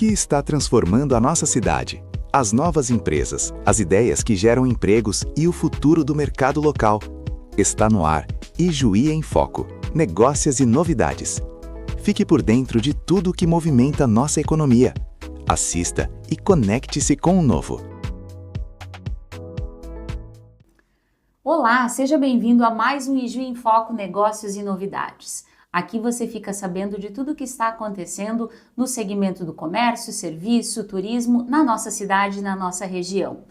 que está transformando a nossa cidade? As novas empresas, as ideias que geram empregos e o futuro do mercado local. Está no ar Ijuí em Foco, negócios e novidades. Fique por dentro de tudo o que movimenta nossa economia. Assista e conecte-se com o novo. Olá, seja bem-vindo a mais um Ijuí em Foco, negócios e novidades. Aqui você fica sabendo de tudo o que está acontecendo no segmento do comércio, serviço, turismo, na nossa cidade e na nossa região.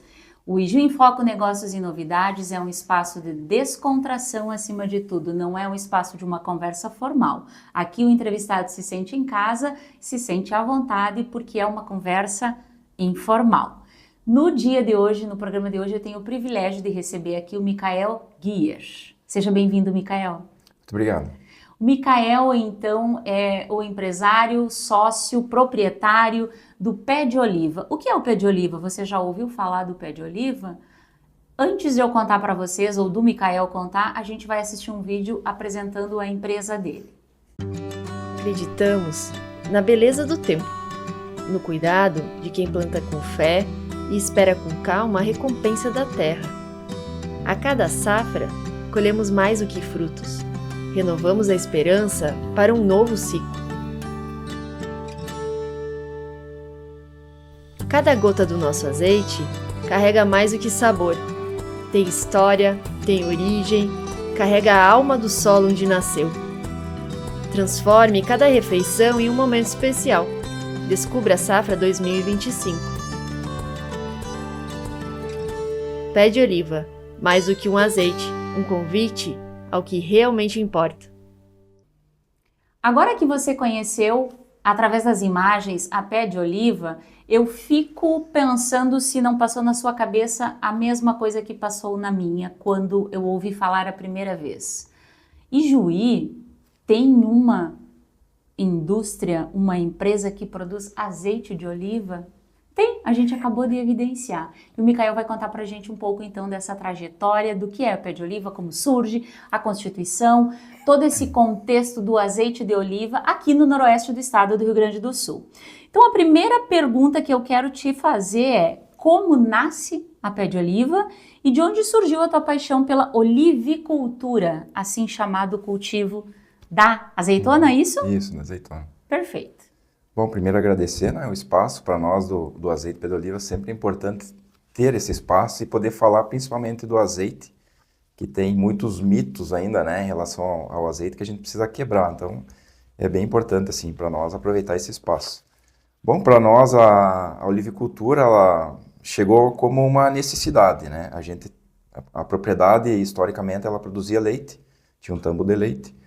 O Ijuí em Foco, negócios e novidades é um espaço de descontração acima de tudo, não é um espaço de uma conversa formal. Aqui o entrevistado se sente em casa, se sente à vontade porque é uma conversa informal. No dia de hoje, no programa de hoje, eu tenho o privilégio de receber aqui o Michael Guier. Seja bem-vindo, Michael. Muito obrigado. O Michael, então, é o empresário, sócio, proprietário do Pé de Oliva. O que é o Pé de Oliva? Você já ouviu falar do Pé de Oliva? Antes de eu contar para vocês, ou do Michael contar, a gente vai assistir um vídeo apresentando a empresa dele. Acreditamos na beleza do tempo, no cuidado de quem planta com fé e espera com calma a recompensa da terra. A cada safra, colhemos mais do que frutos. Renovamos a esperança para um novo ciclo. Cada gota do nosso azeite carrega mais do que sabor. Tem história, tem origem, carrega a alma do solo onde nasceu. Transforme cada refeição em um momento especial. Descubra a safra 2025. Pé de Oliva, mais do que um azeite, um convite ao que realmente importa. Agora que você conheceu, através das imagens, a Pé de Oliva, eu fico pensando se não passou na sua cabeça a mesma coisa que passou na minha quando eu ouvi falar a primeira vez. Ijuí tem uma indústria, uma empresa que produz azeite de oliva? Tem, a gente acabou de evidenciar. E o Michael vai contar pra gente um pouco então dessa trajetória, do que é o Pé de Oliva, como surge, a constituição, todo esse contexto do azeite de oliva aqui no noroeste do estado do Rio Grande do Sul. Então a primeira pergunta que eu quero te fazer é: como nasce a Pé de Oliva e de onde surgiu a tua paixão pela olivicultura, assim chamado cultivo da azeitona, é isso? Isso, da azeitona. Perfeito. Bom, primeiro agradecer, né, o espaço para nós do azeite Pé de Oliva. Sempre é importante ter esse espaço e poder falar principalmente do azeite, que tem muitos mitos ainda, né, em relação ao azeite que a gente precisa quebrar. Então, é bem importante, assim, para nós aproveitar esse espaço. Bom, para nós a olivicultura, ela chegou como uma necessidade, né? A propriedade, historicamente, ela produzia leite, tinha um tambo de leite.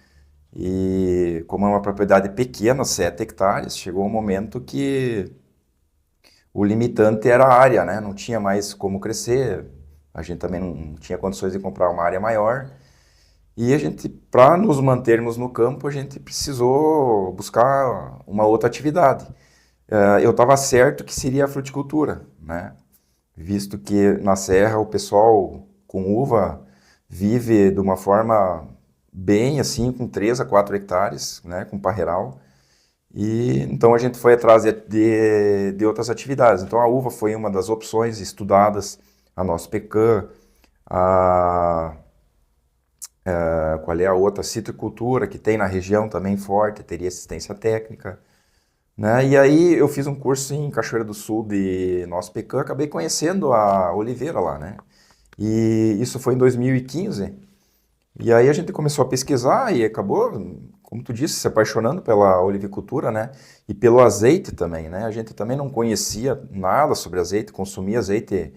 E como é uma propriedade pequena, 7 hectares, chegou um momento que o limitante era a área, né? Não tinha mais como crescer, a gente também não tinha condições de comprar uma área maior. E a gente, para nos mantermos no campo, a gente precisou buscar uma outra atividade. Eu estava certo que seria a fruticultura, né? Visto que na serra o pessoal com uva vive de uma forma bem assim, com 3 a 4 hectares, né, com parreiral. E então a gente foi atrás de outras atividades. Então a uva foi uma das opções estudadas, a nossa pecan, qual é a outra? Citricultura, que tem na região também forte, teria assistência técnica, né? E aí eu fiz um curso em Cachoeira do Sul de nossa pecan, acabei conhecendo a oliveira lá, né? E isso foi em 2015. E aí a gente começou a pesquisar e acabou, como tu disse, se apaixonando pela olivicultura, né? E pelo azeite também, né? A gente também não conhecia nada sobre azeite, consumia azeite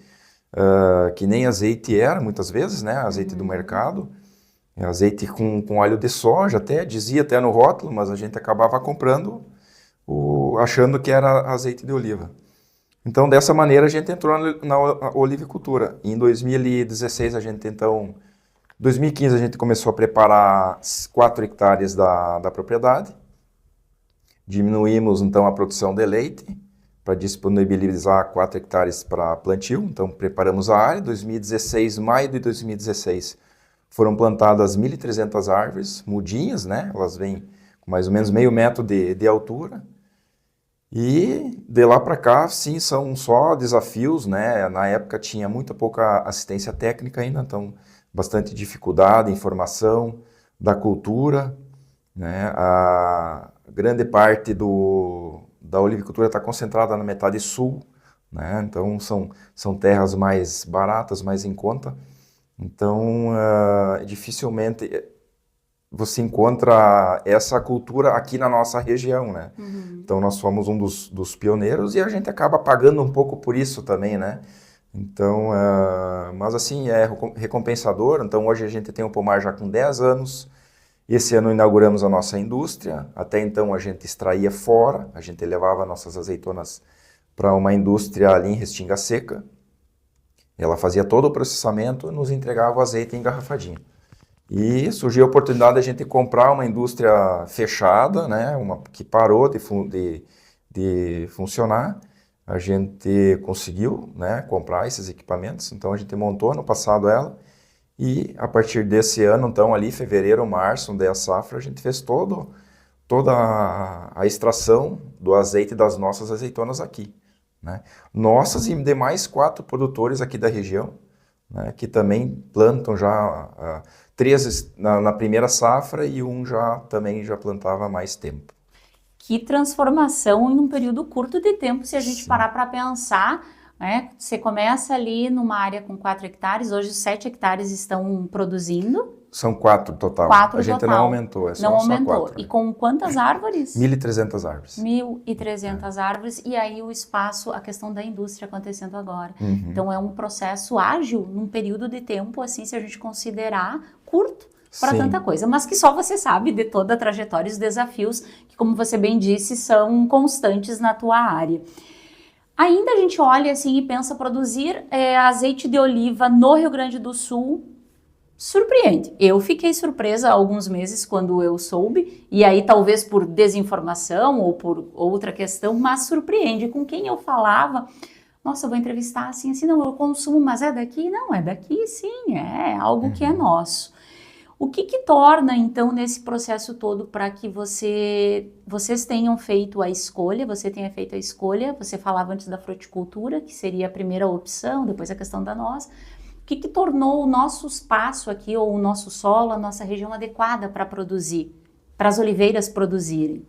que nem azeite era, muitas vezes, né? Azeite do mercado, azeite com óleo de soja, dizia até no rótulo, mas a gente acabava comprando, achando que era azeite de oliva. Então, dessa maneira, a gente entrou na olivicultura. Em 2016, a gente então... 2015 a gente começou a preparar 4 hectares da propriedade, diminuímos então a produção de leite para disponibilizar 4 hectares para plantio, então preparamos a área. 2016, maio de 2016, foram plantadas 1.300 árvores, mudinhas, né? Elas vêm com mais ou menos meio metro de altura. E de lá para cá, sim, são só desafios, né? Na época tinha pouca assistência técnica ainda, então bastante dificuldade, informação da cultura, né? A grande parte da olivicultura está concentrada na metade sul, né? Então são terras mais baratas, mais em conta. Então, dificilmente você encontra essa cultura aqui na nossa região, né? Então, nós fomos um dos pioneiros e a gente acaba pagando um pouco por isso também, né? Então, mas assim, é recompensador. Então, hoje a gente tem um pomar já com 10 anos. Esse ano inauguramos a nossa indústria. Até então, a gente extraía fora. A gente levava nossas azeitonas para uma indústria ali em Restinga Seca. Ela fazia todo o processamento e nos entregava o azeite engarrafadinho. E surgiu a oportunidade de a gente comprar uma indústria fechada, né, que parou de funcionar. A gente conseguiu, né, comprar esses equipamentos, então a gente montou no passado ela. E a partir desse ano, então ali, fevereiro, março, da safra, a gente fez toda a extração do azeite das nossas azeitonas aqui, né? Nossas e demais 4 produtores aqui da região, né, que também plantam já 3 na primeira safra e um também já plantava há mais tempo. Que transformação em um período curto de tempo, se a gente parar para pensar, né? Você começa ali numa área com 4 hectares, hoje 7 hectares estão produzindo. São 4 total. 4 a gente total. não aumentou, é só, não aumentou. Só 4. E com quantas árvores? 1.300 árvores. 1.300 árvores, e aí o espaço, a questão da indústria acontecendo agora. Então é um processo ágil, num período de tempo, assim, se a gente considerar curto para tanta coisa, mas que só você sabe de toda a trajetória e os desafios que, como você bem disse, são constantes na tua área. Ainda a gente olha assim e pensa produzir azeite de oliva no Rio Grande do Sul. Surpreende. Eu fiquei surpresa há alguns meses quando eu soube, e aí talvez por desinformação ou por outra questão, mas surpreende. Com quem eu falava, nossa, eu vou entrevistar assim, não, eu consumo, mas é daqui? Não, é daqui sim, é algo que é nosso. O que torna, então, nesse processo todo para que vocês tenham feito a escolha, você tenha feito a escolha, você falava antes da fruticultura, que seria a primeira opção, depois a questão da noz. O que tornou o nosso espaço aqui, ou o nosso solo, a nossa região adequada para produzir, para as oliveiras produzirem?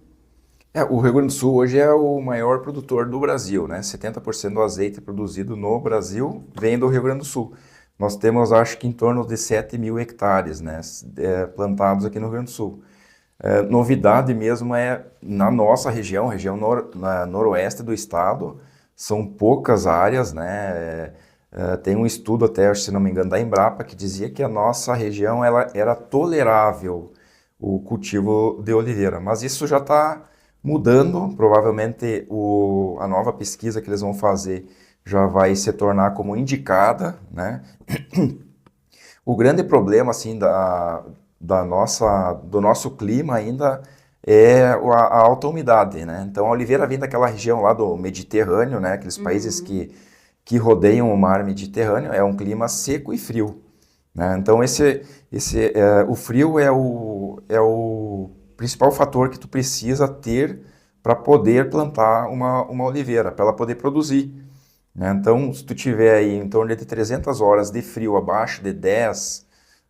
O Rio Grande do Sul hoje é o maior produtor do Brasil, né? 70% do azeite produzido no Brasil vem do Rio Grande do Sul. Nós temos, acho que, em torno de 7.000 hectares, né, plantados aqui no Rio Grande do Sul. Novidade mesmo é na nossa região, noroeste do estado, são poucas áreas, né? Tem um estudo até, se não me engano, da Embrapa, que dizia que a nossa região era tolerável o cultivo de oliveira, mas isso já está mudando. Provavelmente a nova pesquisa que eles vão fazer já vai se tornar como indicada, né? O grande problema assim do nosso clima ainda é a alta umidade, né? Então a oliveira vem daquela região lá do Mediterrâneo, né? Aqueles países que rodeiam o mar Mediterrâneo, é um clima seco e frio, né? Então o frio é o principal fator que tu precisa ter para poder plantar uma oliveira, para ela poder produzir. Então, se tu tiver aí em torno de 300 horas de frio abaixo de 10,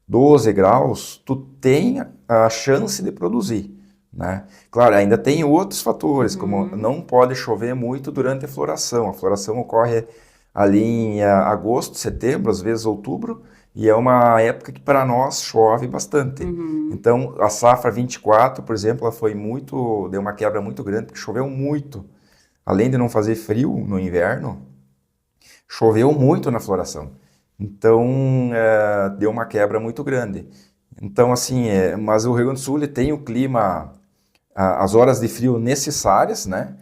12 graus, tu tem a chance de produzir, né? Claro, ainda tem outros fatores, como não pode chover muito durante a floração. A floração ocorre ali em agosto, setembro, às vezes outubro, e é uma época que para nós chove bastante. Então, a safra 24, por exemplo, ela deu uma quebra muito grande, porque choveu muito. Além de não fazer frio no inverno, choveu muito na floração, então deu uma quebra muito grande. Então, assim, mas o Rio Grande do Sul ele tem o clima, as horas de frio necessárias, né?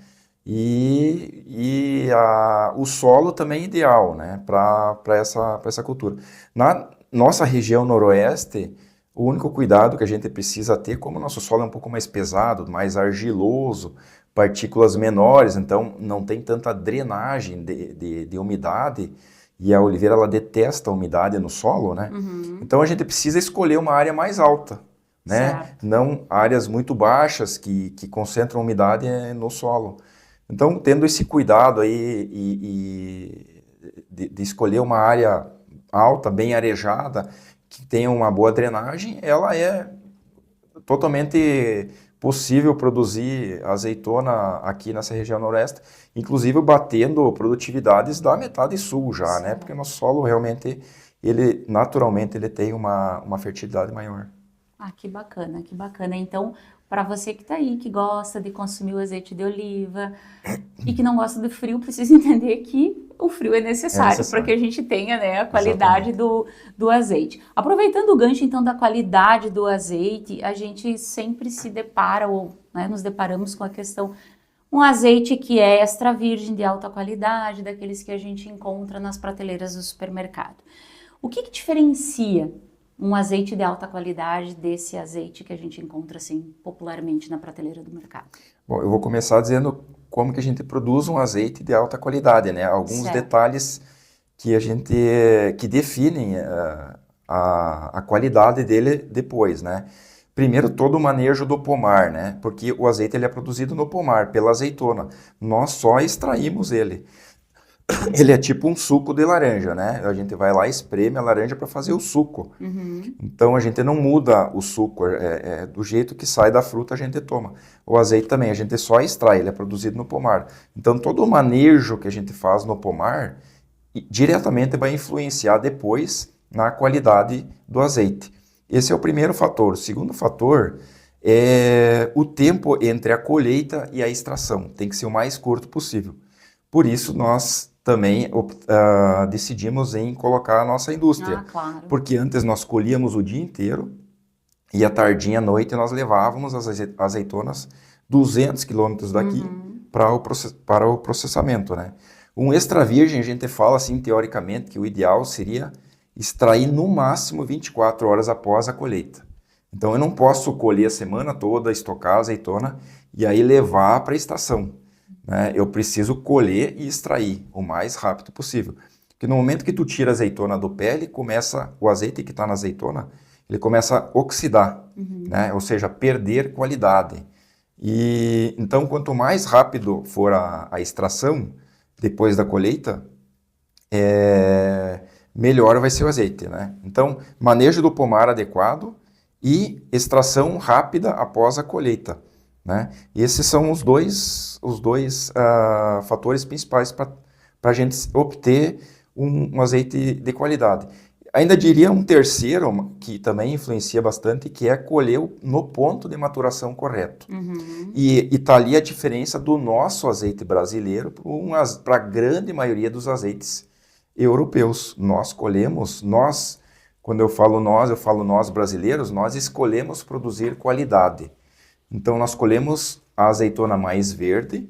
E o solo também ideal, né? Para essa cultura. Na nossa região noroeste, o único cuidado que a gente precisa ter, como o nosso solo é um pouco mais pesado, mais argiloso, partículas menores, então não tem tanta drenagem de umidade, e a oliveira ela detesta a umidade no solo, né? Então a gente precisa escolher uma área mais alta, né? Não áreas muito baixas que concentram umidade no solo. Então, tendo esse cuidado aí de escolher uma área alta, bem arejada, que tenha uma boa drenagem, ela é totalmente possível produzir azeitona aqui nessa região noroeste, inclusive batendo produtividades da metade sul já, né? Porque nosso solo realmente, naturalmente, ele tem uma fertilidade maior. Ah, que bacana, que bacana. Então, para você que está aí, que gosta de consumir o azeite de oliva e que não gosta do frio, precisa entender que o frio é necessário para que a gente tenha, né, a qualidade do azeite. Aproveitando o gancho, então, da qualidade do azeite, a gente sempre se depara, ou né, nos deparamos com a questão, um azeite que é extra virgem, de alta qualidade, daqueles que a gente encontra nas prateleiras do supermercado. O que diferencia um azeite de alta qualidade desse azeite que a gente encontra, assim, popularmente na prateleira do mercado? Bom, eu vou começar dizendo como que a gente produz um azeite de alta qualidade, né? Alguns detalhes que definem a qualidade dele depois, né? Primeiro, todo o manejo do pomar, né? Porque o azeite ele é produzido no pomar, pela azeitona. Nós só extraímos ele. Ele é tipo um suco de laranja, né? A gente vai lá e espreme a laranja para fazer o suco. Então a gente não muda o suco, do jeito que sai da fruta a gente toma. O azeite também, a gente só extrai, ele é produzido no pomar. Então todo o manejo que a gente faz no pomar diretamente vai influenciar depois na qualidade do azeite. Esse é o primeiro fator. O segundo fator é o tempo entre a colheita e a extração. Tem que ser o mais curto possível. Por isso nós também decidimos em colocar a nossa indústria. Claro. Porque antes nós colhíamos o dia inteiro e à tardinha, à noite, nós levávamos as azeitonas 200 quilômetros daqui para o processamento, né? Um extra virgem, a gente fala assim, teoricamente, que o ideal seria extrair no máximo 24 horas após a colheita. Então eu não posso colher a semana toda, estocar a azeitona e aí levar para a estação. Eu preciso colher e extrair o mais rápido possível. Porque no momento que tu tira a azeitona do pé, o azeite que está na azeitona, ele começa a oxidar, né? Ou seja, perder qualidade. E então, quanto mais rápido for a extração, depois da colheita, melhor vai ser o azeite, né? Então, manejo do pomar adequado e extração rápida após a colheita. Né? E esses são os dois fatores principais para a gente obter um azeite de qualidade. Ainda diria um terceiro, que também influencia bastante, que é colher no ponto de maturação correto. E está ali a diferença do nosso azeite brasileiro para a grande maioria dos azeites europeus. Nós colhemos, quando eu falo nós brasileiros, nós escolhemos produzir qualidade. Então, nós colhemos a azeitona mais verde,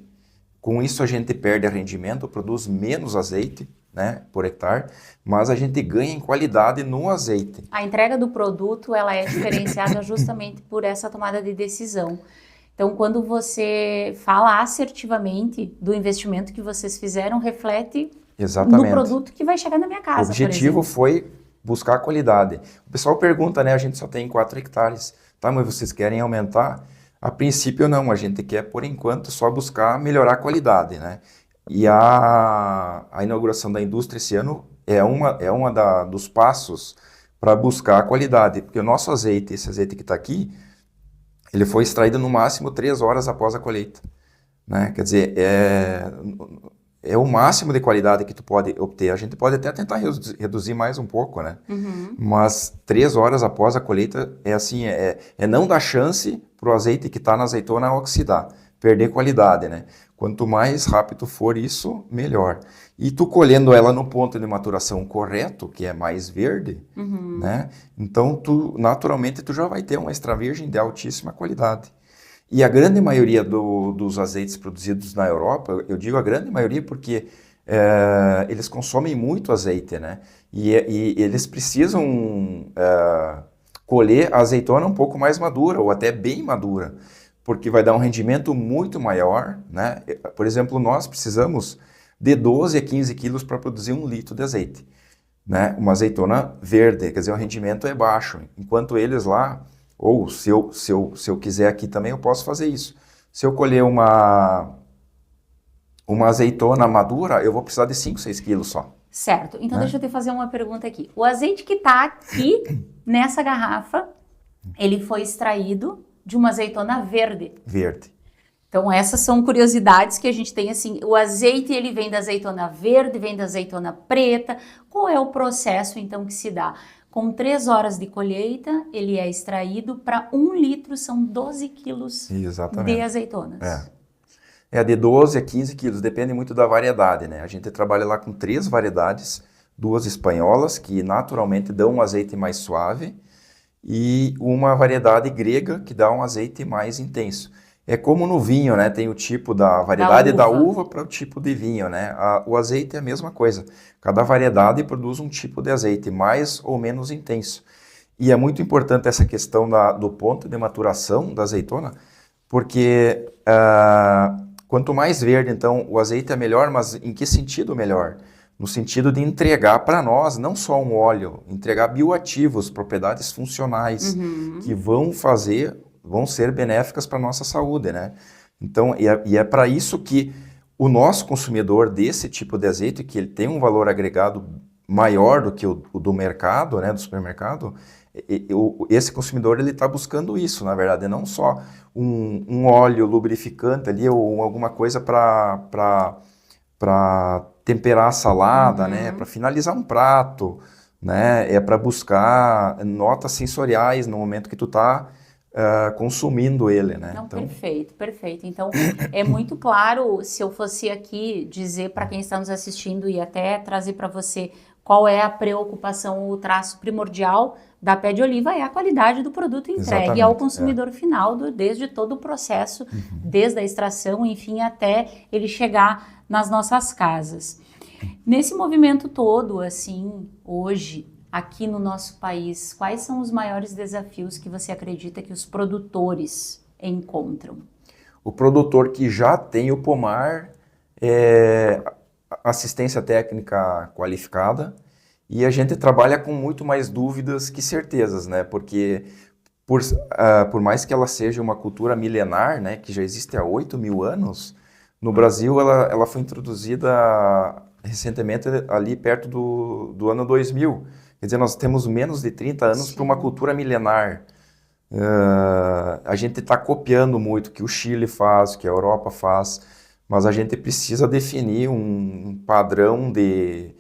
com isso a gente perde rendimento, produz menos azeite, né, por hectare, mas a gente ganha em qualidade no azeite. A entrega do produto, ela é diferenciada justamente por essa tomada de decisão. Então, quando você fala assertivamente do investimento que vocês fizeram, reflete no produto que vai chegar na minha casa, O objetivo foi buscar a qualidade. O pessoal pergunta, né, a gente só tem 4 hectares, tá, mas vocês querem aumentar? A princípio não, a gente quer, por enquanto, só buscar melhorar a qualidade, né? E a inauguração da indústria esse ano é uma dos passos para buscar a qualidade, porque o nosso azeite, esse azeite que está aqui, ele foi extraído no máximo 3 horas após a colheita, né? Quer dizer, é o máximo de qualidade que tu pode obter. A gente pode até tentar reduzir mais um pouco, né? Mas 3 horas após a colheita é não dar chance para o azeite que está na azeitona oxidar, perder qualidade, né? Quanto mais rápido for isso, melhor. E tu colhendo ela no ponto de maturação correto, que é mais verde, né? Então, naturalmente, tu já vai ter uma extra virgem de altíssima qualidade. E a grande maioria dos azeites produzidos na Europa, eu digo a grande maioria porque eles consomem muito azeite, né? E eles precisam colher a azeitona um pouco mais madura, ou até bem madura, porque vai dar um rendimento muito maior, né? Por exemplo, nós precisamos de 12 a 15 quilos para produzir 1 litro de azeite, né? Uma azeitona verde, quer dizer, o rendimento é baixo, enquanto eles lá, ou se eu quiser aqui também, eu posso fazer isso. Se eu colher uma Uma azeitona madura, eu vou precisar de 5, 6 quilos só. Certo. Então, deixa eu te fazer uma pergunta aqui. O azeite que está aqui nessa garrafa, ele foi extraído de uma azeitona verde. Verde. Então, essas são curiosidades que a gente tem, assim, o azeite, ele vem da azeitona verde, vem da azeitona preta. Qual é o processo, então, que se dá? Com 3 horas de colheita, ele é extraído para 1 litro, são 12 quilos Exatamente. de azeitonas. É de 12 a 15 quilos, depende muito da variedade, né? A gente trabalha lá com 3 variedades, 2 espanholas, que naturalmente dão um azeite mais suave, e uma variedade grega, que dá um azeite mais intenso. É como no vinho, né? Tem o tipo da variedade da uva para o tipo de vinho, né? O azeite é a mesma coisa. Cada variedade produz um tipo de azeite, mais ou menos intenso. E é muito importante essa questão do ponto de maturação da azeitona, porque quanto mais verde, então, o azeite é melhor, mas em que sentido melhor? No sentido de entregar para nós, não só um óleo, entregar bioativos, propriedades funcionais, que vão ser benéficas para a nossa saúde, né? Então, e é para isso que o nosso consumidor desse tipo de azeite, que ele tem um valor agregado maior do que o do mercado, né, do supermercado, esse consumidor ele está buscando isso, na verdade, não só um óleo lubrificante ali ou alguma coisa para temperar a salada, né, para finalizar um prato, né, é para buscar notas sensoriais no momento que tu está consumindo ele, né? Não, então... Perfeito, perfeito. Então, é muito claro, se eu fosse aqui dizer para quem está nos assistindo e até trazer para você qual é a preocupação, o traço primordial da Pé de Oliva é a qualidade do produto entregue ao consumidor final, desde todo o processo, desde a extração, enfim, até ele chegar nas nossas casas. Nesse movimento todo, assim, hoje, aqui no nosso país, quais são os maiores desafios que você acredita que os produtores encontram? O produtor que já tem o pomar, assistência técnica qualificada, e a gente trabalha com muito mais dúvidas que certezas, né? Porque por mais que ela seja uma cultura milenar, né, que já existe há 8.000 anos, no Brasil ela foi introduzida recentemente ali perto do ano 2000. Quer dizer, nós temos menos de 30 anos para uma cultura milenar. A gente está copiando muito o que o Chile faz, o que a Europa faz, mas a gente precisa definir um padrão de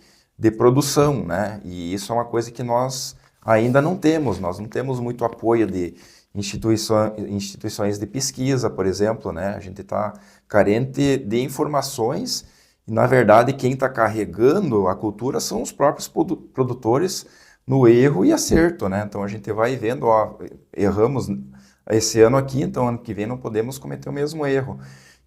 produção, né? E isso é uma coisa que nós ainda não temos. Nós não temos muito apoio de instituições de pesquisa, por exemplo, né? A gente está carente de informações. E, na verdade, quem está carregando a cultura são os próprios produtores no erro e acerto, né? Então, a gente vai vendo, ó, erramos esse ano aqui, então ano que vem não podemos cometer o mesmo erro.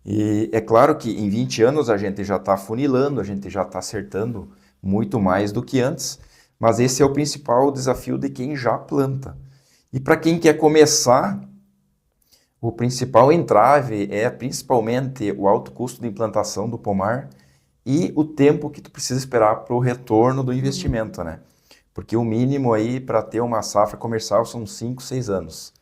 E é claro que em 20 anos a gente já está funilando, a gente já está acertando muito mais do que antes, mas esse é o principal desafio de quem já planta. E para quem quer começar, o principal entrave é principalmente o alto custo de implantação do pomar e o tempo que tu precisa esperar para o retorno do investimento, né? Porque o mínimo aí para ter uma safra comercial são 5, 6 anos,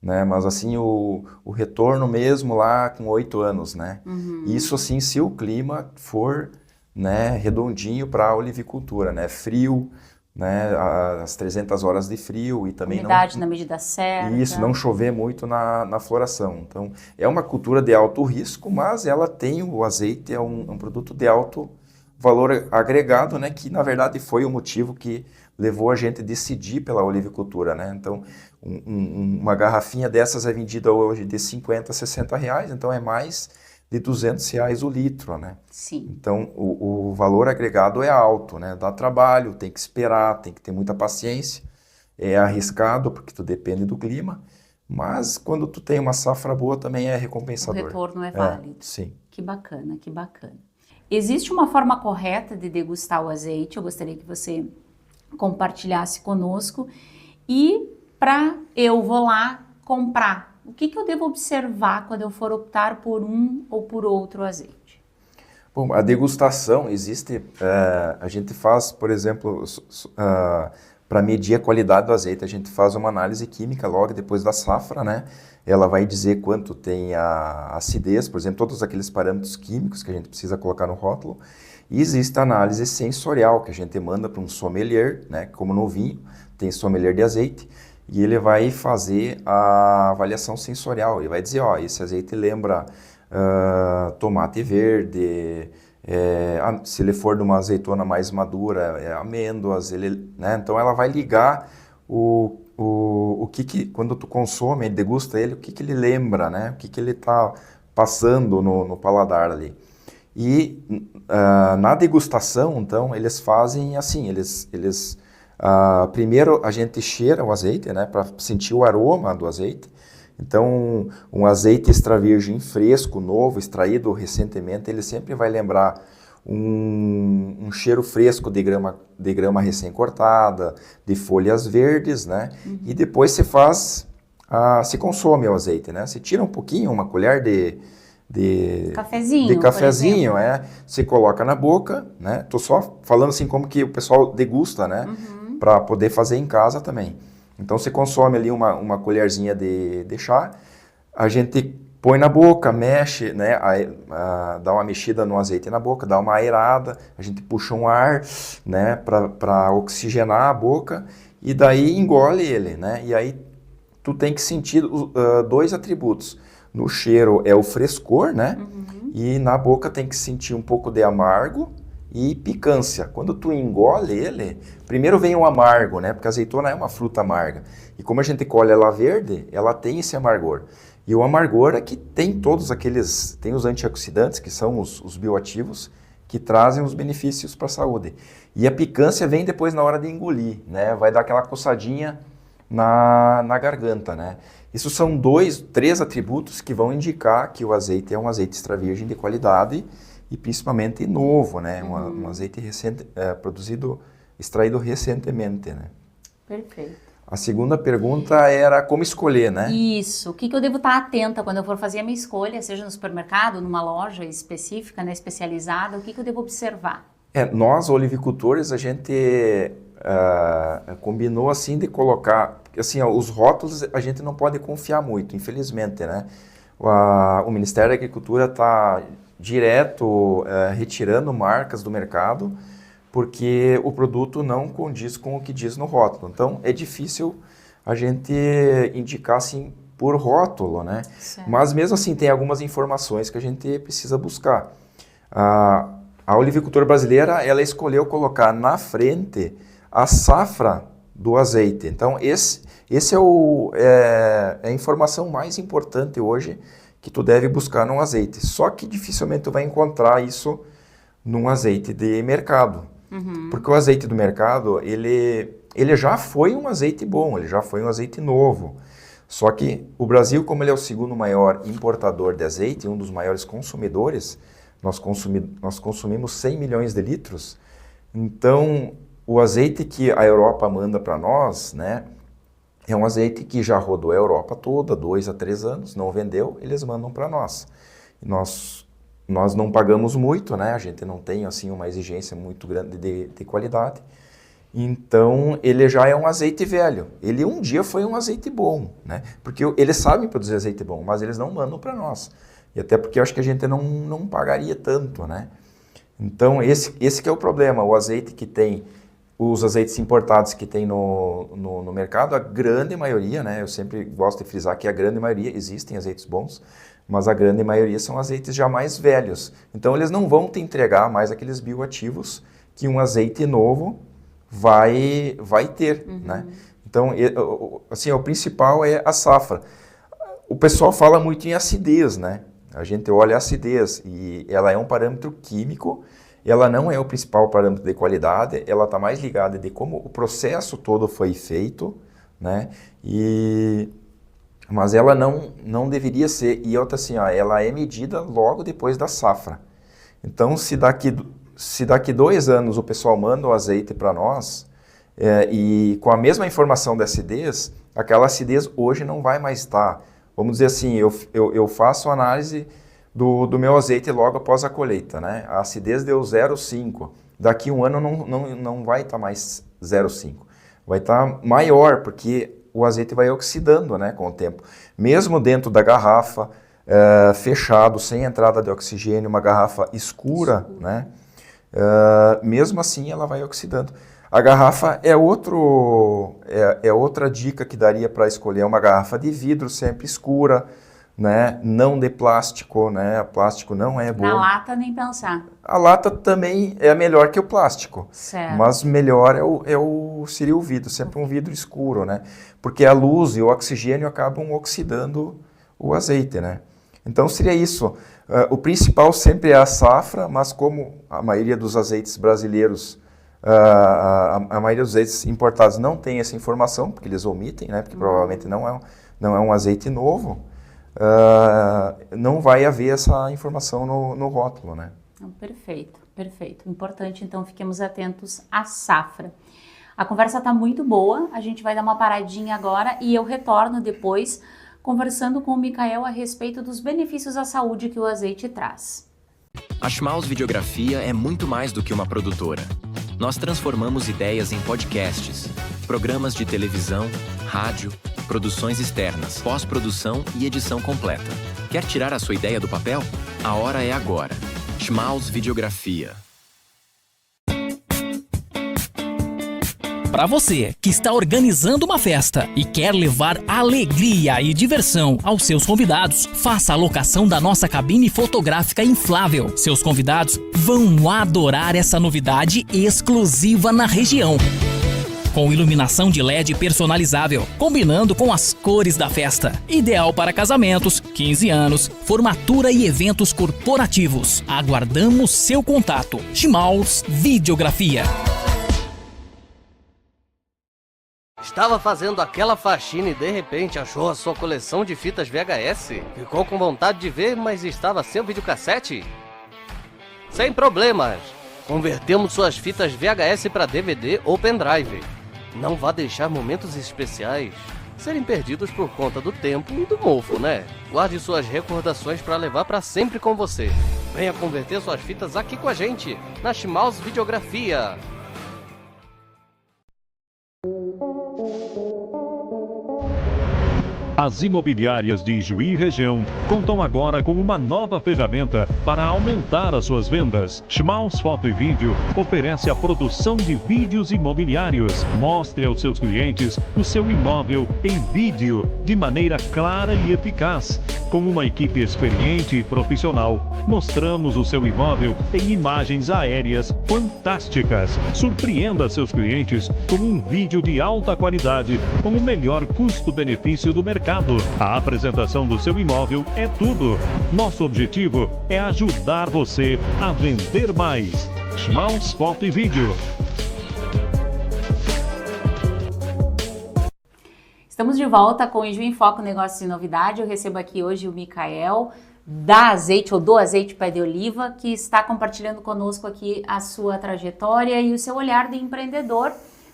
né? Mas assim, o retorno mesmo lá com 8 anos, né? Isso assim, se o clima for, né, redondinho para a olivicultura, né? Frio, né, as 300 horas de frio e também umidade na medida certa. Isso, não chover muito na floração. Então, é uma cultura de alto risco, mas ela tem o azeite, é um produto de alto valor agregado, né, que na verdade foi o motivo que levou a gente a decidir pela olivicultura, né? Então, uma garrafinha dessas é vendida hoje de 50, 60 reais, então é mais de 200 reais o litro, né? Sim. Então, o valor agregado é alto, né? Dá trabalho, tem que esperar, tem que ter muita paciência. É arriscado, porque tu depende do clima, mas quando tu tem uma safra boa também é recompensador. O retorno é válido. Sim. Que bacana, que bacana. Existe uma forma correta de degustar o azeite? Eu gostaria que você compartilhasse conosco. E para eu vou lá comprar, o que eu devo observar quando eu for optar por um ou por outro azeite? Bom, a degustação existe, a gente faz, por exemplo, para medir a qualidade do azeite, a gente faz uma análise química logo depois da safra, né? Ela vai dizer quanto tem a acidez, por exemplo, todos aqueles parâmetros químicos que a gente precisa colocar no rótulo. E existe a análise sensorial, que a gente manda para um sommelier, né? Como no vinho, tem sommelier de azeite, e ele vai fazer a avaliação sensorial. Ele vai dizer, ó, esse azeite lembra tomate verde, se ele for de uma azeitona mais madura, amêndoas, né? Então ela vai ligar o que quando tu consome, degusta ele, o que ele lembra, né? O que ele está passando no paladar ali. E na degustação, então, eles fazem assim, primeiro a gente cheira o azeite, né? Para sentir o aroma do azeite. Então, um azeite extra virgem fresco, novo, extraído recentemente, ele sempre vai lembrar um cheiro fresco de grama recém-cortada, de folhas verdes, né? E depois se consome o azeite, né? Se tira um pouquinho, uma colher de cafezinho, se coloca na boca, né? Tô só falando assim como que o pessoal degusta, né? Para poder fazer em casa também. Então, você consome ali uma colherzinha de chá, a gente põe na boca, mexe, né, dá uma mexida no azeite na boca, dá uma aerada, a gente puxa um ar, né, para oxigenar a boca, e daí engole ele, né, e aí tu tem que sentir dois atributos. No cheiro é o frescor, né, e na boca tem que sentir um pouco de amargo, e picância. Quando tu engole ele, primeiro vem o amargo, né? Porque a azeitona é uma fruta amarga. E como a gente colhe ela verde, ela tem esse amargor. E o amargor é que tem tem os antioxidantes, que são os bioativos, que trazem os benefícios para a saúde. E a picância vem depois na hora de engolir, né? Vai dar aquela coçadinha na garganta, né? Isso são 3 atributos que vão indicar que o azeite é um azeite extra virgem de qualidade, e principalmente novo, né? Um azeite recente, extraído recentemente, né? Perfeito. A segunda pergunta era como escolher, né? Isso. O que eu devo estar atenta quando eu for fazer a minha escolha, seja no supermercado, numa loja específica, né, especializada, o que eu devo observar? Nós, olivicultores, a gente combinou assim de colocar, assim, os rótulos a gente não pode confiar muito, infelizmente, né? O Ministério da Agricultura está direto retirando marcas do mercado, porque o produto não condiz com o que diz no rótulo. Então, é difícil a gente indicar assim por rótulo, né? Certo. Mas mesmo assim, tem algumas informações que a gente precisa buscar. A olivicultura brasileira, ela escolheu colocar na frente a safra do azeite. Então, esse é a informação mais importante hoje que tu deve buscar num azeite. Só que dificilmente tu vai encontrar isso num azeite de mercado. Porque o azeite do mercado, ele já foi um azeite bom, ele já foi um azeite novo. Só que o Brasil, como ele é o segundo maior importador de azeite, um dos maiores consumidores, nós consumimos 100 milhões de litros. Então, o azeite que a Europa manda para nós, né, é um azeite que já rodou a Europa toda, 2 a 3 anos, não vendeu, eles mandam para nós. E nós não pagamos muito, né? A gente não tem assim uma exigência muito grande de qualidade. Então, ele já é um azeite velho. Ele um dia foi um azeite bom, né? Porque eles sabem produzir azeite bom, mas eles não mandam para nós. E até porque eu acho que a gente não pagaria tanto, né? Então, esse que é o problema. O azeite que tem... Os azeites importados que tem no mercado, a grande maioria, né? Eu sempre gosto de frisar que a grande maioria, existem azeites bons, mas a grande maioria são azeites já mais velhos. Então, eles não vão te entregar mais aqueles bioativos que um azeite novo vai ter, né? Então, assim, o principal é a safra. O pessoal fala muito em acidez, né? A gente olha a acidez e ela é um parâmetro químico. Ela não é o principal parâmetro de qualidade, ela está mais ligada de como o processo todo foi feito, né? Mas ela não deveria ser, e outra assim, ela é medida logo depois da safra. Então, se daqui 2 anos o pessoal manda o azeite para nós, e com a mesma informação da acidez, aquela acidez hoje não vai mais estar. Vamos dizer assim, eu faço análise do meu azeite logo após a colheita, né? A acidez deu 0,5. Daqui 1 ano não vai estar mais 0,5. vai estar maior, porque o azeite vai oxidando, né, com o tempo. Mesmo dentro da garrafa, fechado, sem entrada de oxigênio, uma garrafa escura, né, mesmo assim ela vai oxidando. A garrafa é outra dica que daria para escolher uma garrafa de vidro sempre escura, né, não de plástico, né, plástico não é bom. Na lata nem pensar. A lata também é melhor que o plástico, Certo. mas melhor seria o vidro, sempre um vidro escuro, né? Porque a luz e o oxigênio acabam oxidando o azeite, né? Então seria isso. O principal sempre é a safra, mas como a maioria dos azeites brasileiros, a maioria dos azeites importados não tem essa informação, porque eles omitem, né? Porque provavelmente não é um azeite novo, não vai haver essa informação no rótulo, né? Perfeito, perfeito. Importante, então, fiquemos atentos à safra. A conversa está muito boa, a gente vai dar uma paradinha agora e eu retorno depois conversando com o Micael a respeito dos benefícios à saúde que o azeite traz. A Schmaus Videografia é muito mais do que uma produtora. Nós transformamos ideias em podcasts, programas de televisão, rádio, produções externas, pós-produção e edição completa. Quer tirar a sua ideia do papel? A hora é agora. Schmaus Videografia. Para você que está organizando uma festa e quer levar alegria e diversão aos seus convidados, faça a locação da nossa cabine fotográfica inflável. Seus convidados vão adorar essa novidade exclusiva na região. Com iluminação de LED personalizável, combinando com as cores da festa. Ideal para casamentos, 15 anos, formatura e eventos corporativos. Aguardamos seu contato. Schmaus Videografia. Estava fazendo aquela faxina e de repente achou a sua coleção de fitas VHS? Ficou com vontade de ver, mas estava sem o videocassete? Sem problemas! Convertemos suas fitas VHS para DVD ou pendrive. Não vá deixar momentos especiais serem perdidos por conta do tempo e do mofo, né? Guarde suas recordações para levar para sempre com você. Venha converter suas fitas aqui com a gente, na Schmaus Videografia. As imobiliárias de Ijuí e região contam agora com uma nova ferramenta para aumentar as suas vendas. Schmaus Foto e Vídeo oferece a produção de vídeos imobiliários. Mostre aos seus clientes o seu imóvel em vídeo de maneira clara e eficaz. Com uma equipe experiente e profissional, mostramos o seu imóvel em imagens aéreas fantásticas. Surpreenda seus clientes com um vídeo de alta qualidade com o melhor custo-benefício do mercado. A apresentação do seu imóvel é tudo. Nosso objetivo é ajudar você a vender mais. Schmaus Foto e Vídeo. Estamos de volta com o Ijuí em Foco Negócios e Novidade. Eu recebo aqui hoje o Micael da Azeite ou do Azeite Pé de Oliva, que está compartilhando conosco aqui a sua trajetória e o seu olhar de empreendedor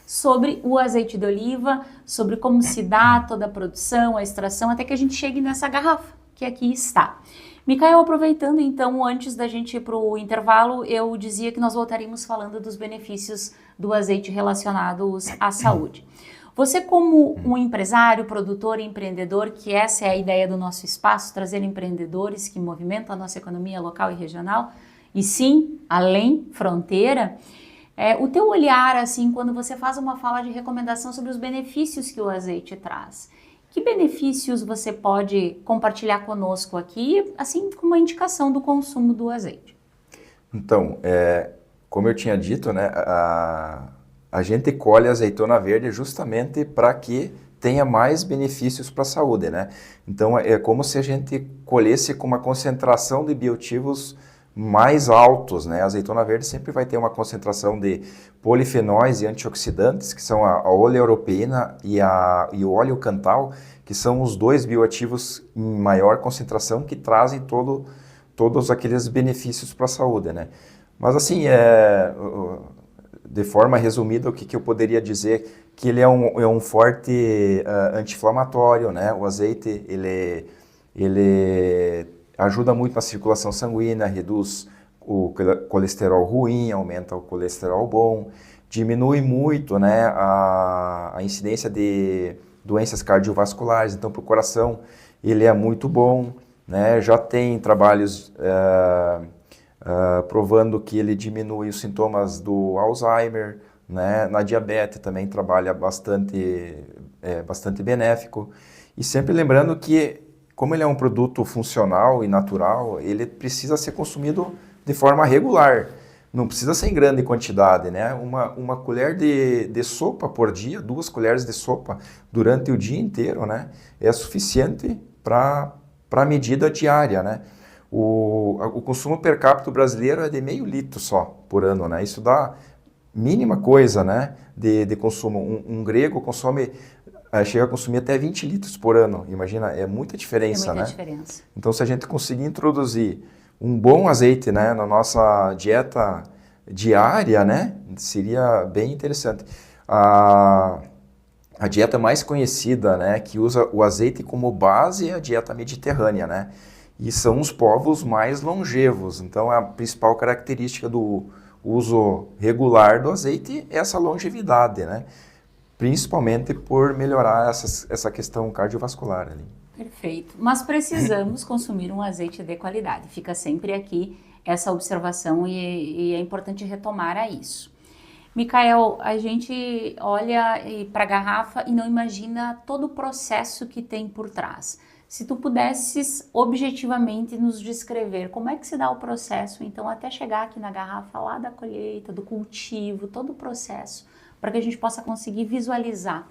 sobre o azeite de oliva, sobre como se dá toda a produção, a extração, até que a gente chegue nessa garrafa que aqui está. Micael, aproveitando então, antes da gente ir para o intervalo, eu dizia que nós voltaríamos falando dos benefícios do azeite relacionados à saúde. Você, como um empresário, produtor e empreendedor, que essa é a ideia do nosso espaço, trazer empreendedores que movimentam a nossa economia local e regional, e sim, além fronteira, o teu olhar, assim, quando você faz uma fala de recomendação sobre os benefícios que o azeite traz, que benefícios você pode compartilhar conosco aqui, assim, com uma indicação do consumo do azeite? Então, como eu tinha dito, né, a gente colhe azeitona verde justamente para que tenha mais benefícios para a saúde, né? Então, é como se a gente colhesse com uma concentração de bioativos mais altos, né? A azeitona verde sempre vai ter uma concentração de polifenóis e antioxidantes, que são a oleoeuropeína e o óleo cantal, que são os dois bioativos em maior concentração que trazem todos aqueles benefícios para a saúde, né? Mas assim, de forma resumida, o que eu poderia dizer? Que ele é um forte anti-inflamatório, né? O azeite, ele ajuda muito na circulação sanguínea, reduz o colesterol ruim, aumenta o colesterol bom, diminui muito, né, a incidência de doenças cardiovasculares. Então, para o coração, ele é muito bom, né? Já tem trabalhos provando que ele diminui os sintomas do Alzheimer, né? Na diabetes também trabalha bastante benéfico. E sempre lembrando que, como ele é um produto funcional e natural, ele precisa ser consumido de forma regular. Não precisa ser em grande quantidade, né? Uma colher de sopa por dia, 2 colheres de sopa durante o dia inteiro, né? É suficiente para a medida diária, né? O consumo per capita brasileiro é de meio litro só por ano, né? Isso dá mínima coisa, né? De consumo. Um grego consome, chega a consumir até 20 litros por ano. Imagina, é muita diferença, né? Diferença. Então, se a gente conseguir introduzir um bom azeite, né, na nossa dieta diária, né, seria bem interessante. A dieta mais conhecida, né, que usa o azeite como base é a dieta mediterrânea, né, e são os povos mais longevos. Então, a principal característica do uso regular do azeite é essa longevidade, né, principalmente por melhorar essa questão cardiovascular ali. Perfeito. Mas precisamos consumir um azeite de qualidade. Fica sempre aqui essa observação e é importante retomar a isso. Micael, a gente olha para a garrafa e não imagina todo o processo que tem por trás. Se tu pudesses objetivamente nos descrever como é que se dá o processo, então, até chegar aqui na garrafa lá da colheita, do cultivo, todo o processo, para que a gente possa conseguir visualizar.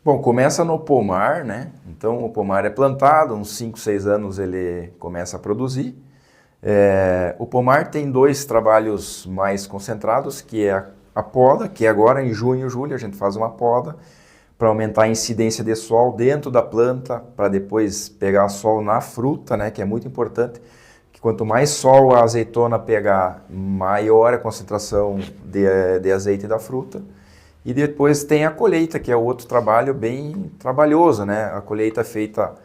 Bom, começa no pomar, né? Então, o pomar é plantado, uns 5, 6 anos ele começa a produzir. O pomar tem 2 trabalhos mais concentrados, que é a poda, que agora em junho, julho, a gente faz uma poda para aumentar a incidência de sol dentro da planta, para depois pegar sol na fruta, né? Que é muito importante, que quanto mais sol a azeitona pegar, maior a concentração de azeite da fruta. E depois tem a colheita, que é outro trabalho bem trabalhoso, né? A colheita é feita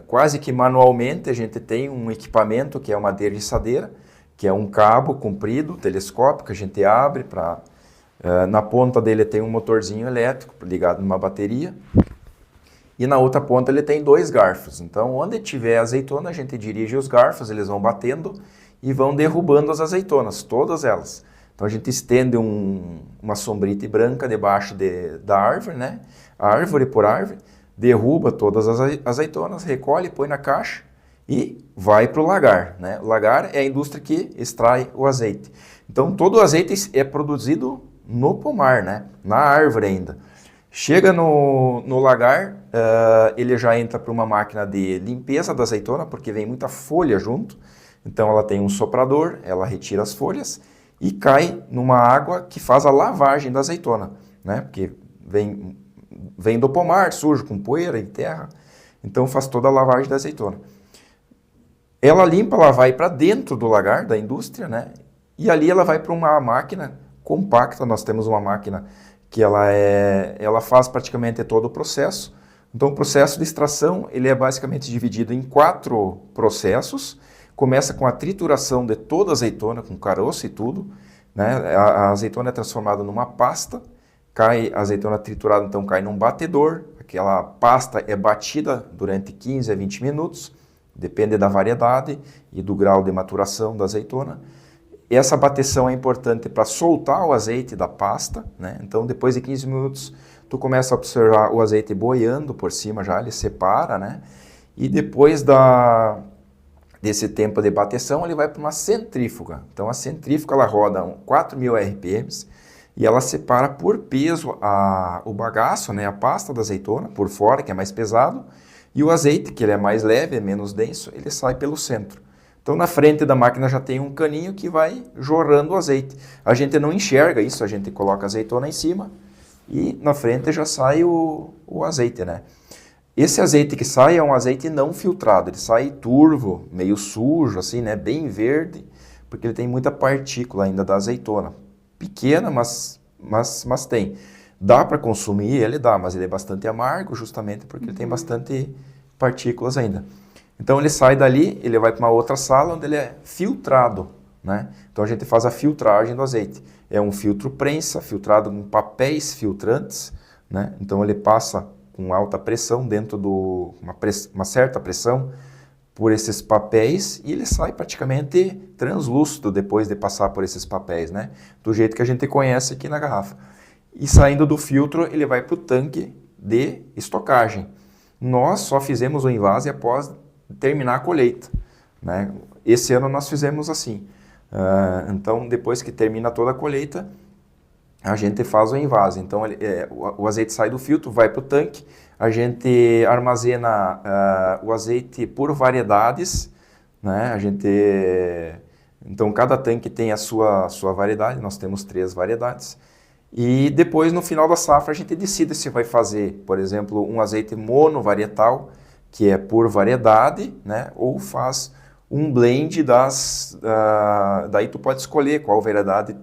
quase que manualmente. A gente tem um equipamento que é uma derriçadeira, que é um cabo comprido, telescópico, que a gente abre para... na ponta dele tem um motorzinho elétrico ligado numa bateria. E na outra ponta ele tem 2 garfos. Então, onde tiver azeitona, a gente dirige os garfos, eles vão batendo e vão derrubando as azeitonas, todas elas. Então a gente estende uma sombrite branca debaixo da árvore, né? Árvore por árvore, derruba todas as azeitonas, recolhe, põe na caixa e vai para o lagar, né? O lagar é a indústria que extrai o azeite. Então todo o azeite é produzido no pomar, né? Na árvore ainda. Chega no lagar, ele já entra para uma máquina de limpeza da azeitona, porque vem muita folha junto. Então ela tem um soprador, ela retira as folhas e cai numa água que faz a lavagem da azeitona, né? Porque vem do pomar, sujo, com poeira e terra, então faz toda a lavagem da azeitona. Ela limpa, ela vai para dentro do lagar da indústria, né? E ali ela vai para uma máquina compacta. Nós temos uma máquina que ela faz praticamente todo o processo. Então o processo de extração ele é basicamente dividido em 4 processos. Começa com a trituração de toda a azeitona, com caroço e tudo, né? A azeitona é transformada numa pasta, a azeitona triturada então cai num batedor, aquela pasta é batida durante 15 a 20 minutos, depende da variedade e do grau de maturação da azeitona. Essa bateção é importante para soltar o azeite da pasta, né? Então depois de 15 minutos tu começa a observar o azeite boiando por cima já, ele separa, né? E depois desse tempo de bateção, ele vai para uma centrífuga. Então, a centrífuga ela roda 4.000 RPMs e ela separa por peso o bagaço, né, a pasta da azeitona, por fora, que é mais pesado, e o azeite, que ele é mais leve, é menos denso, ele sai pelo centro. Então, na frente da máquina já tem um caninho que vai jorrando o azeite. A gente não enxerga isso, a gente coloca a azeitona em cima e na frente já sai o azeite, né? Esse azeite que sai é um azeite não filtrado, ele sai turvo, meio sujo, assim, né, bem verde, porque ele tem muita partícula ainda da azeitona. Pequena, mas tem. Dá para consumir, ele dá, mas ele é bastante amargo, justamente porque ele tem bastante partículas ainda. Então ele sai dali, ele vai para uma outra sala onde ele é filtrado, né? Então a gente faz a filtragem do azeite. é um filtro prensa, filtrado com papéis filtrantes, né? Então ele passa com alta pressão dentro uma certa pressão por esses papéis e ele sai praticamente translúcido depois de passar por esses papéis, né? Do jeito que a gente conhece aqui na garrafa. E saindo do filtro, ele vai para o tanque de estocagem. Nós só fizemos o invase após terminar a colheita, né? Esse ano nós fizemos assim. Então, depois que termina toda a colheita, a gente faz o invase. Então, o azeite sai do filtro, vai para o tanque, a gente armazena o azeite por variedades, né? Então, cada tanque tem a sua variedade, nós temos 3 variedades. E depois, no final da safra, a gente decide se vai fazer, por exemplo, um azeite monovarietal, que é por variedade, né? Ou faz um blend daí tu pode escolher qual variedade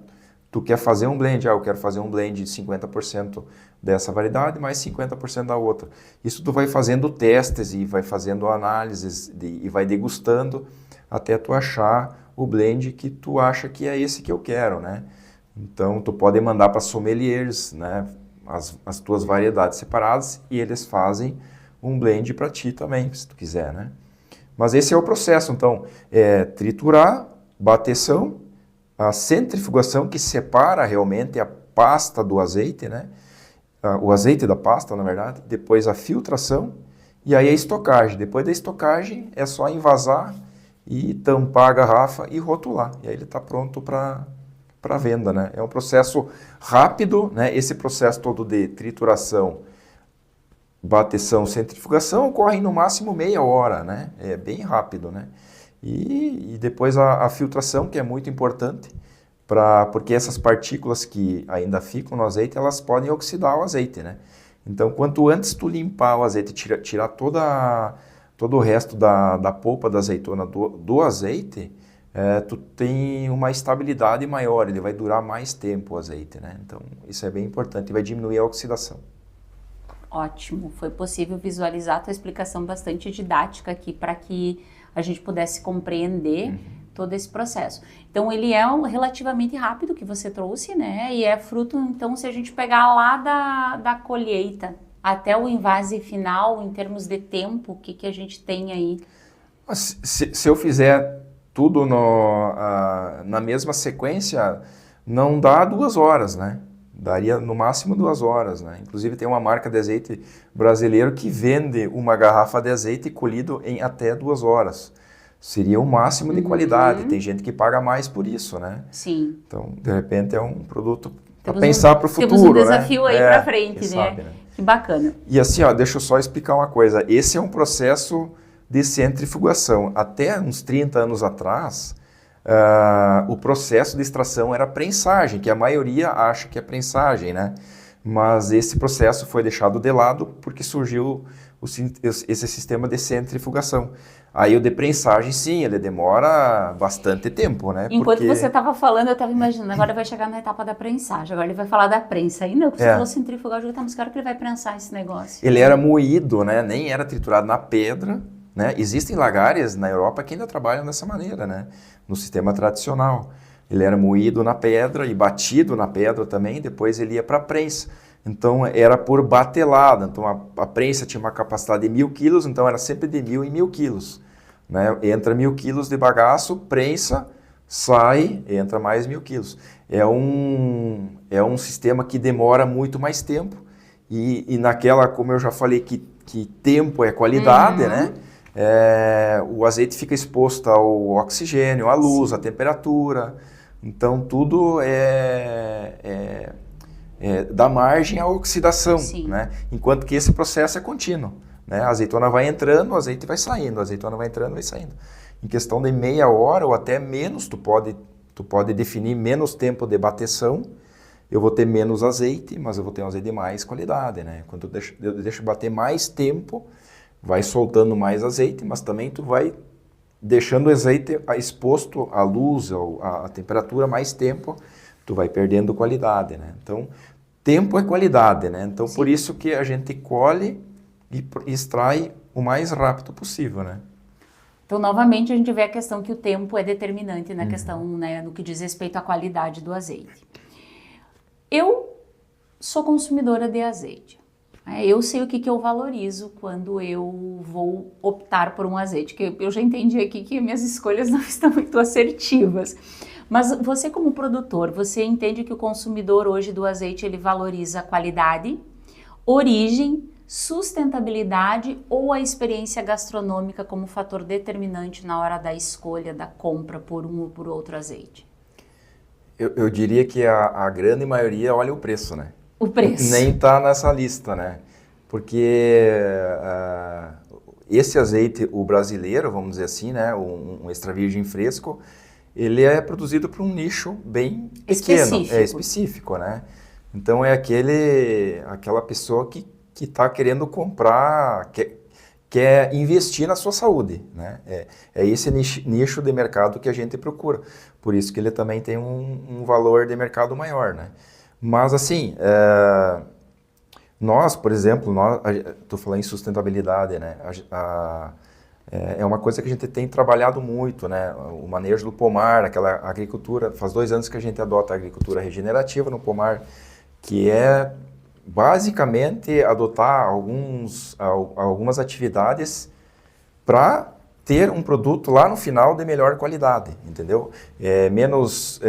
tu quer fazer um blend. Eu quero fazer um blend de 50% dessa variedade, mais 50% da outra. Isso tu vai fazendo testes e vai fazendo análises e vai degustando até tu achar o blend que tu acha que é esse que eu quero, né? Então, tu pode mandar para sommeliers, né, as tuas variedades separadas e eles fazem um blend para ti também, se tu quiser, né? Mas esse é o processo, então, triturar, bateção, a centrifugação que separa realmente a pasta do azeite, né? O azeite da pasta, na verdade, depois a filtração e aí a estocagem. Depois da estocagem é só envasar e tampar a garrafa e rotular. E aí ele está pronto para venda, né? É um processo rápido, né? Esse processo todo de trituração, bateção, centrifugação ocorre no máximo meia hora, né? É bem rápido, né? E depois a filtração, que é muito importante, porque essas partículas que ainda ficam no azeite, elas podem oxidar o azeite, né? Então, quanto antes tu limpar o azeite, tirar todo o resto da polpa da azeitona do azeite, tu tem uma estabilidade maior, ele vai durar mais tempo o azeite, né? Então, isso é bem importante, vai diminuir a oxidação. Ótimo, foi possível visualizar a tua explicação bastante didática aqui para que a gente pudesse compreender todo esse processo. Então, ele é relativamente rápido que você trouxe, né? E é fruto, então, se a gente pegar lá da colheita até o invase final, em termos de tempo, o que a gente tem aí? Se eu fizer tudo na mesma sequência, não dá 2 horas, né? Daria no máximo 2 horas, né? Inclusive tem uma marca de azeite brasileiro que vende uma garrafa de azeite colhido em até 2 horas. Seria o máximo de qualidade. Tem gente que paga mais por isso, né? Sim. Então, de repente, é um produto para pensar para o futuro, né? Temos um desafio aí para frente, né? Sabe, né? Que bacana. E assim, deixa eu só explicar uma coisa. Esse é um processo de centrifugação. Até uns 30 anos atrás, o processo de extração era prensagem, que a maioria acha que é prensagem, né? Mas esse processo foi deixado de lado porque surgiu esse sistema de centrifugação. Aí o de prensagem, sim, ele demora bastante tempo, né? Enquanto você estava falando, eu estava imaginando, agora vai chegar na etapa da prensagem, agora ele vai falar da prensa. Ainda você falou centrifugar, eu já estava claro que ele vai prensar esse negócio. Ele era moído, né? Nem era triturado na pedra, né? Existem lagares na Europa que ainda trabalham dessa maneira, né? No sistema tradicional. Ele era moído na pedra e batido na pedra também, depois ele ia para a prensa. Então era por batelada, então a prensa tinha uma capacidade de 1.000 quilos, então era sempre de 1.000 em 1.000 quilos. Né? Entra 1.000 quilos de bagaço, prensa, sai, entra mais 1.000 quilos. É um sistema que demora muito mais tempo e naquela, como eu já falei, que tempo é qualidade, né? O azeite fica exposto ao oxigênio, à luz, à temperatura, então tudo dá margem à oxidação, né? Enquanto que esse processo é contínuo, né? A azeitona vai entrando, o azeite vai saindo, a azeitona vai entrando, vai saindo. Em questão de meia hora ou até menos, tu pode definir menos tempo de bateção, eu vou ter menos azeite, mas eu vou ter um azeite de mais qualidade, né? Quando eu deixo bater mais tempo, vai soltando mais azeite, mas também tu vai deixando o azeite exposto à luz, à temperatura mais tempo, tu vai perdendo qualidade, né? Então, tempo é qualidade, né? Então, por isso que a gente colhe e extrai o mais rápido possível, né? Então, novamente, a gente vê a questão que o tempo é determinante na questão, né, no que diz respeito à qualidade do azeite. Eu sou consumidora de azeite. Eu sei o que eu valorizo quando eu vou optar por um azeite, que eu já entendi aqui que minhas escolhas não estão muito assertivas. Mas você como produtor, você entende que o consumidor hoje do azeite, ele valoriza qualidade, origem, sustentabilidade ou a experiência gastronômica como fator determinante na hora da escolha, da compra por um ou por outro azeite? Eu diria que a grande maioria olha o preço, né? O preço. Nem está nessa lista, né? Porque esse azeite, o brasileiro, vamos dizer assim, né? Um extra virgem fresco, ele é produzido para um nicho bem pequeno, específico, né? Então é aquela pessoa que está querendo comprar, quer investir na sua saúde, né? É esse nicho de mercado que a gente procura. Por isso que ele também tem um valor de mercado maior, né? Mas assim, nós, por exemplo, estou falando em sustentabilidade, né? É uma coisa que a gente tem trabalhado muito, né? O manejo do pomar, aquela agricultura, faz 2 anos que a gente adota a agricultura regenerativa no pomar, que é basicamente adotar algumas atividades para ter um produto lá no final de melhor qualidade, entendeu? Menos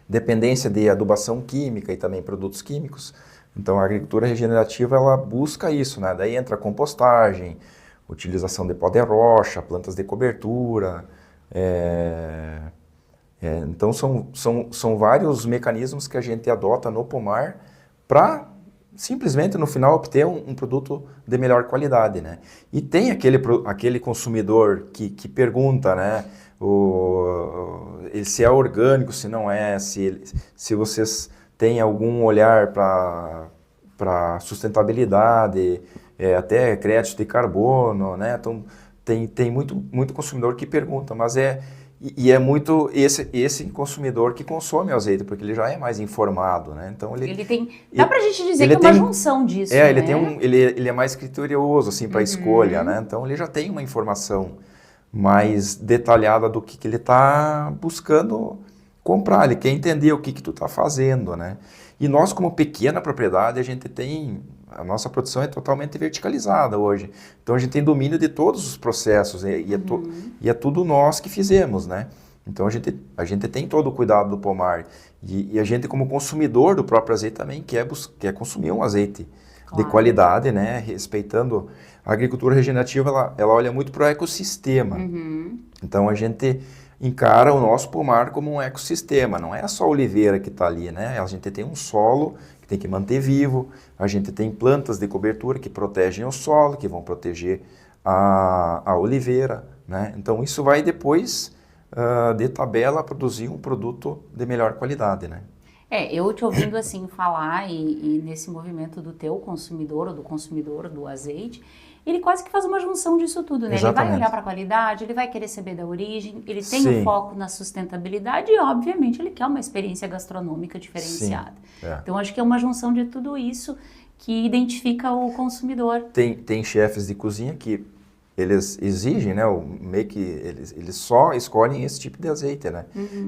dependência de adubação química e também produtos químicos. Então a agricultura regenerativa ela busca isso, né? Daí entra a compostagem, utilização de pó de rocha, plantas de cobertura. Então são vários mecanismos que a gente adota no pomar para simplesmente no final obter um produto de melhor qualidade, né? E tem aquele consumidor que pergunta, né? Se é orgânico, se não é, se vocês têm algum olhar para sustentabilidade, até crédito de carbono, né? Então tem muito consumidor que pergunta, mas é muito esse consumidor que consome o azeite, porque ele já é mais informado, né? Então ele tem... Dá pra gente dizer que é uma junção disso, né? Ele é mais criterioso, assim, para a escolha, né? Então ele já tem uma informação mais detalhada do que ele está buscando comprar, ele quer entender o que tu está fazendo, né? E nós, como pequena propriedade, a nossa produção é totalmente verticalizada hoje. Então a gente tem domínio de todos os processos e é tudo nós que fizemos, né? Então a gente tem todo o cuidado do pomar e a gente como consumidor do próprio azeite também quer consumir um azeite de qualidade, né? Respeitando a agricultura regenerativa, ela olha muito para o ecossistema. Então a gente encara o nosso pomar como um ecossistema, não é só a oliveira que está ali, né? A gente tem um solo que tem que manter vivo, a gente tem plantas de cobertura que protegem o solo, que vão proteger a oliveira, né? Então isso vai depois, de tabela, produzir um produto de melhor qualidade, né? Eu te ouvindo assim falar e nesse movimento do teu consumidor ou do consumidor do azeite, ele quase que faz uma junção disso tudo, né? Exatamente. Ele vai olhar para a qualidade, ele vai querer saber da origem, ele tem um foco na sustentabilidade e, obviamente, ele quer uma experiência gastronômica diferenciada. Então, acho que é uma junção de tudo isso que identifica o consumidor. Tem chefes de cozinha que eles exigem, né? Meio que eles só escolhem esse tipo de azeite, né?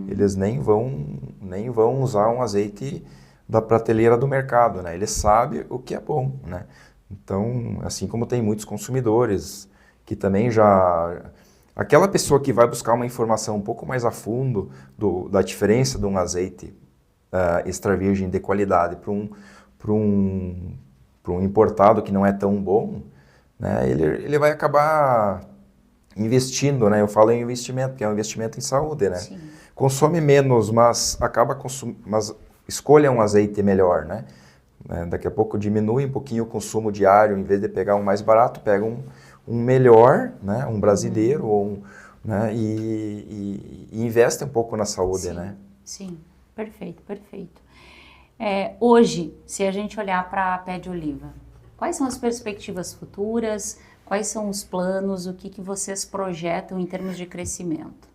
Eles nem vão usar um azeite da prateleira do mercado, né? Eles sabem o que é bom, né? Então, assim como tem muitos consumidores que também aquela pessoa que vai buscar uma informação um pouco mais a fundo da diferença de um azeite extra virgem de qualidade para um importado que não é tão bom, né, ele vai acabar investindo, né? Eu falo em investimento, que é um investimento em saúde, né? Sim. Consome menos, mas mas escolha um azeite melhor, né? Daqui a pouco diminui um pouquinho o consumo diário, em vez de pegar um mais barato, pega um melhor, né? Um brasileiro, né? E investe um pouco na saúde, né? Sim, perfeito, perfeito. Hoje, se a gente olhar para a Pé de Oliva, quais são as perspectivas futuras, quais são os planos, o que vocês projetam em termos de crescimento?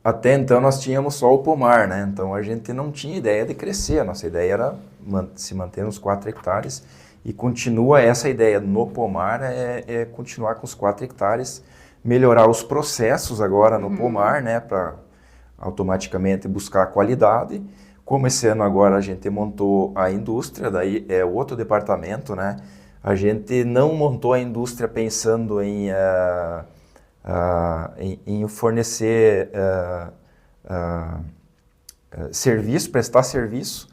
Até então nós tínhamos só o pomar, né? Então a gente não tinha ideia de crescer, a nossa ideia era se manter nos 4 hectares e continua essa ideia no pomar, é continuar com os 4 hectares, melhorar os processos agora no pomar, né? Para automaticamente buscar a qualidade, Como esse ano agora a gente montou a indústria, daí é outro departamento, né? A gente não montou a indústria pensando em fornecer serviço, prestar serviço,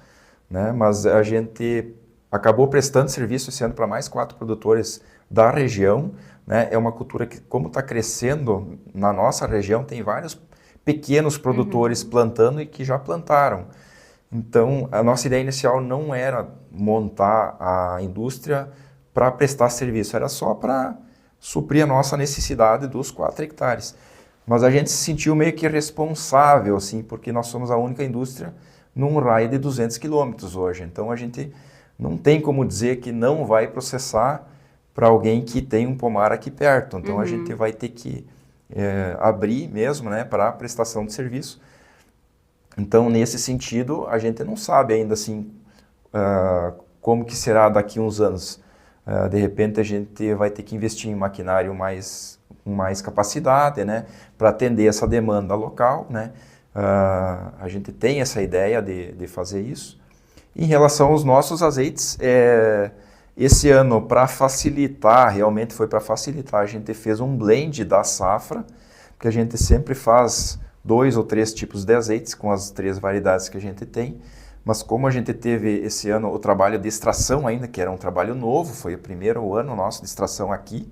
né? Mas a gente acabou prestando serviço esse ano para mais 4 produtores da região, né? É uma cultura que, como está crescendo na nossa região, tem vários pequenos produtores plantando e que já plantaram. Então, a nossa ideia inicial não era montar a indústria para prestar serviço, era só para suprir a nossa necessidade dos 4 hectares. Mas a gente se sentiu meio que responsável, assim, porque nós somos a única indústria num raio de 200 quilômetros hoje. Então, a gente não tem como dizer que não vai processar para alguém que tem um pomar aqui perto. Então, a gente vai ter que abrir mesmo, né, para prestação de serviço. Então, nesse sentido, a gente não sabe ainda assim como que será daqui uns anos. De repente, a gente vai ter que investir em maquinário com mais capacidade, né, para atender essa demanda local, né. A gente tem essa ideia de fazer isso. Em relação aos nossos azeites, esse ano, para facilitar, realmente foi para facilitar, a gente fez um blend da safra, porque a gente sempre faz 2 ou 3 tipos de azeites com as 3 variedades que a gente tem, mas como a gente teve esse ano o trabalho de extração ainda, que era um trabalho novo, foi o primeiro ano nosso de extração aqui,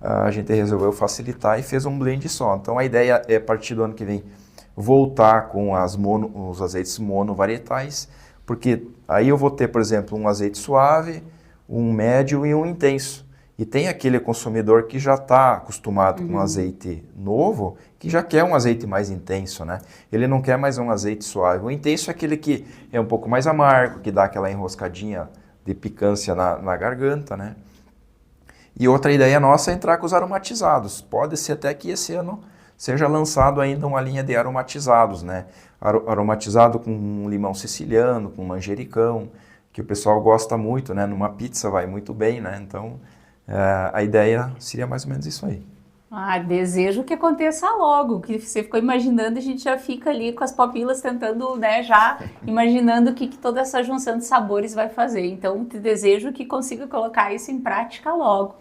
a gente resolveu facilitar e fez um blend só. Então a ideia é, a partir do ano que vem, voltar com os azeites monovarietais, porque aí eu vou ter, por exemplo, um azeite suave, um médio e um intenso. E tem aquele consumidor que já está acostumado com um azeite novo, que já quer um azeite mais intenso, né? Ele não quer mais um azeite suave. O intenso é aquele que é um pouco mais amargo, que dá aquela enroscadinha de picância na garganta, né? E outra ideia nossa é entrar com os aromatizados. Pode ser até que esse ano seja lançado ainda uma linha de aromatizados, né? Aromatizado com limão siciliano, com manjericão, que o pessoal gosta muito, né? Numa pizza vai muito bem, né? Então, a ideia seria mais ou menos isso aí. Desejo que aconteça logo, que você ficou imaginando, a gente já fica ali com as papilas tentando, né, já imaginando o que toda essa junção de sabores vai fazer. Então, te desejo que consiga colocar isso em prática logo.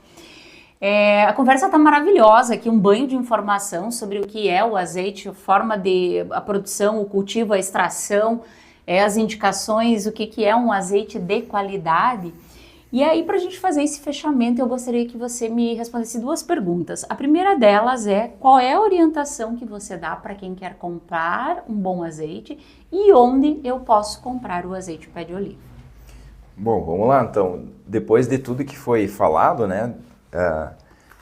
A conversa está maravilhosa aqui, um banho de informação sobre o que é o azeite, a forma de a produção, o cultivo, a extração, as indicações, o que é um azeite de qualidade. E aí, para a gente fazer esse fechamento, eu gostaria que você me respondesse 2 perguntas. A primeira delas é: qual é a orientação que você dá para quem quer comprar um bom azeite e onde eu posso comprar o azeite pé de oliva? Bom, vamos lá então. Depois de tudo que foi falado, né,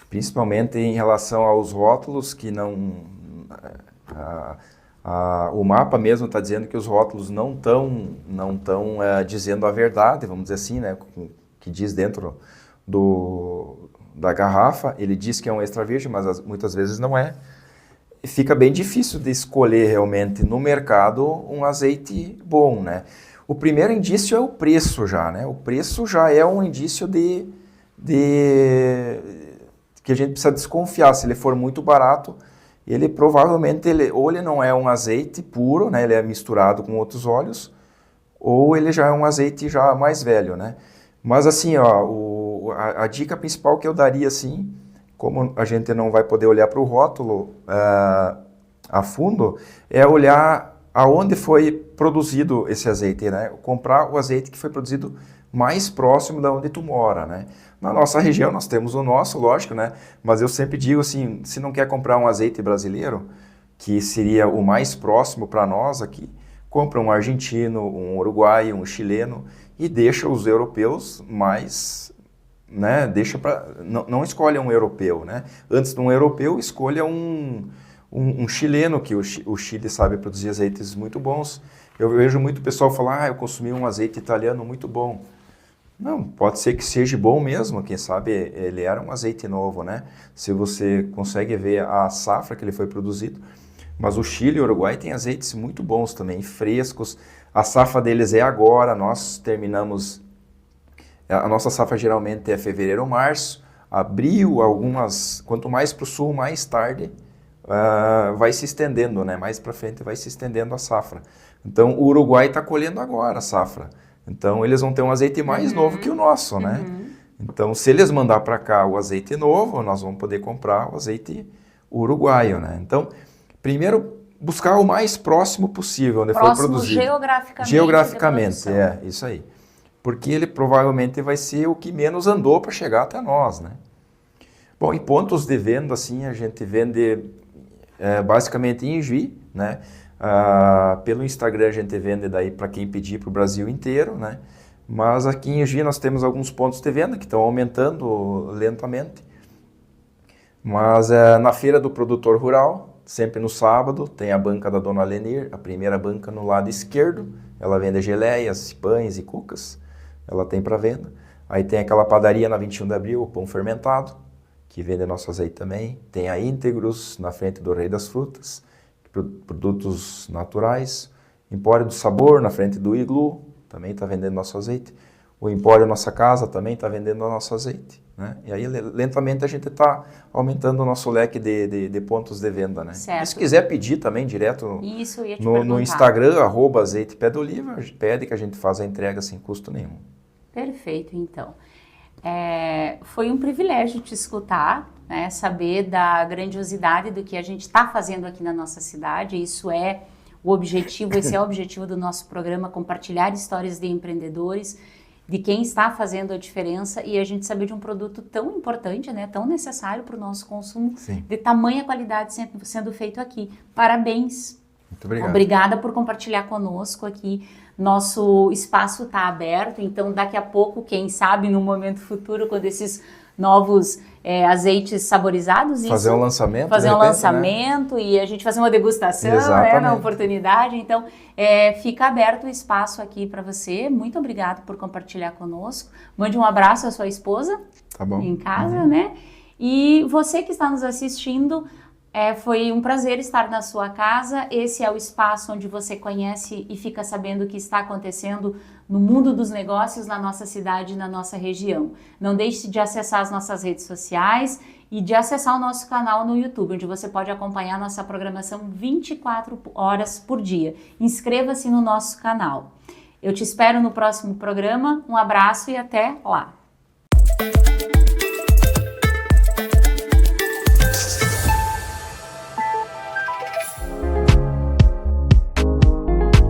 principalmente em relação aos rótulos, que não... o mapa mesmo está dizendo que os rótulos não estão dizendo a verdade, vamos dizer assim, né, que diz dentro da garrafa. Ele diz que é um extra virgem, mas muitas vezes não é. E fica bem difícil de escolher realmente no mercado um azeite bom, né? O primeiro indício é o preço já, né? O preço já é um indício de que a gente precisa desconfiar. Se ele for muito barato, ele provavelmente, ou ele não é um azeite puro, né? Ele é misturado com outros óleos, ou ele já é um azeite já mais velho, né? Mas assim, ó, a dica principal que eu daria, assim, como a gente não vai poder olhar para o rótulo a fundo, é olhar aonde foi produzido esse azeite, né? Comprar o azeite que foi produzido mais próximo da onde tu mora, né? Na nossa região nós temos o nosso, lógico, né? Mas eu sempre digo assim, se não quer comprar um azeite brasileiro, que seria o mais próximo para nós aqui, compra um argentino, um uruguaio, um chileno e deixa os europeus mais, né? Deixa não escolha um europeu, né? Antes de um europeu, escolha um chileno, que o Chile sabe produzir azeites muito bons. Eu vejo muito pessoal falar, eu consumi um azeite italiano muito bom. Não, pode ser que seja bom mesmo, quem sabe ele era um azeite novo, né? Se você consegue ver a safra que ele foi produzido. Mas o Chile e o Uruguai têm azeites muito bons também, frescos. A safra deles é agora, nós terminamos... A nossa safra geralmente é fevereiro ou março, abril, quanto mais para o sul, mais tarde vai se estendendo, né? Mais para frente vai se estendendo a safra. Então, o Uruguai está colhendo agora a safra. Então, eles vão ter um azeite mais novo que o nosso, né? Então, se eles mandar para cá o azeite novo, nós vamos poder comprar o azeite uruguaio, né? Então, primeiro, buscar o mais próximo possível onde foi produzido. Geograficamente, isso aí. Porque ele provavelmente vai ser o que menos andou para chegar até nós, né? Bom, em pontos de venda, assim, a gente vende basicamente em Juí, né? Pelo Instagram a gente vende daí para quem pedir para o Brasil inteiro, né? Mas aqui em Juí nós temos alguns pontos de venda que estão aumentando lentamente. Mas na feira do produtor rural, sempre no sábado, tem a banca da Dona Lenir, a primeira banca no lado esquerdo. Ela vende geleias, pães e cucas, ela tem para venda. Aí tem aquela padaria na 21 de abril, o Pão Fermentado, que vende nosso azeite também. Tem a Íntegros, na frente do Rei das Frutas, produtos naturais. Empório do Sabor, na frente do Iglu, também está vendendo nosso azeite. O Empório Nossa Casa também está vendendo o nosso azeite, né? E aí, lentamente, a gente está aumentando o nosso leque de pontos de venda, né? Certo. E se quiser pedir também direto no Instagram, @azeitepé-de-oliva, pede que a gente faça a entrega sem custo nenhum. Perfeito, então. Foi um privilégio te escutar, né? Saber da grandiosidade do que a gente está fazendo aqui na nossa cidade. Isso é o objetivo, esse é o objetivo do nosso programa, compartilhar histórias de empreendedores, de quem está fazendo a diferença e a gente saber de um produto tão importante, né, tão necessário para o nosso consumo, Sim. de tamanha qualidade sendo feito aqui. Parabéns. Muito obrigado. Obrigada por compartilhar conosco aqui. Nosso espaço está aberto, então daqui a pouco, quem sabe, no momento futuro, quando esses novos azeites saborizados... Fazer um lançamento. Fazer um lançamento, né? E a gente fazer uma degustação, né, na oportunidade. Então, fica aberto o espaço aqui para você. Muito obrigado por compartilhar conosco. Mande um abraço à sua esposa. Tá bom. Em casa, né? E você que está nos assistindo... foi um prazer estar na sua casa. Esse é o espaço onde você conhece e fica sabendo o que está acontecendo no mundo dos negócios na nossa cidade e na nossa região. Não deixe de acessar as nossas redes sociais e de acessar o nosso canal no YouTube, onde você pode acompanhar nossa programação 24 horas por dia. Inscreva-se no nosso canal. Eu te espero no próximo programa. Um abraço e até lá!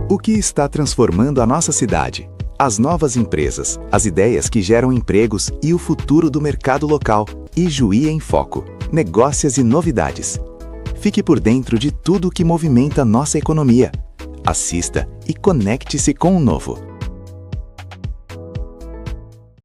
O que está transformando a nossa cidade? As novas empresas, as ideias que geram empregos e o futuro do mercado local. Ijuí em Foco. Negócios e novidades. Fique por dentro de tudo que movimenta nossa economia. Assista e conecte-se com o novo.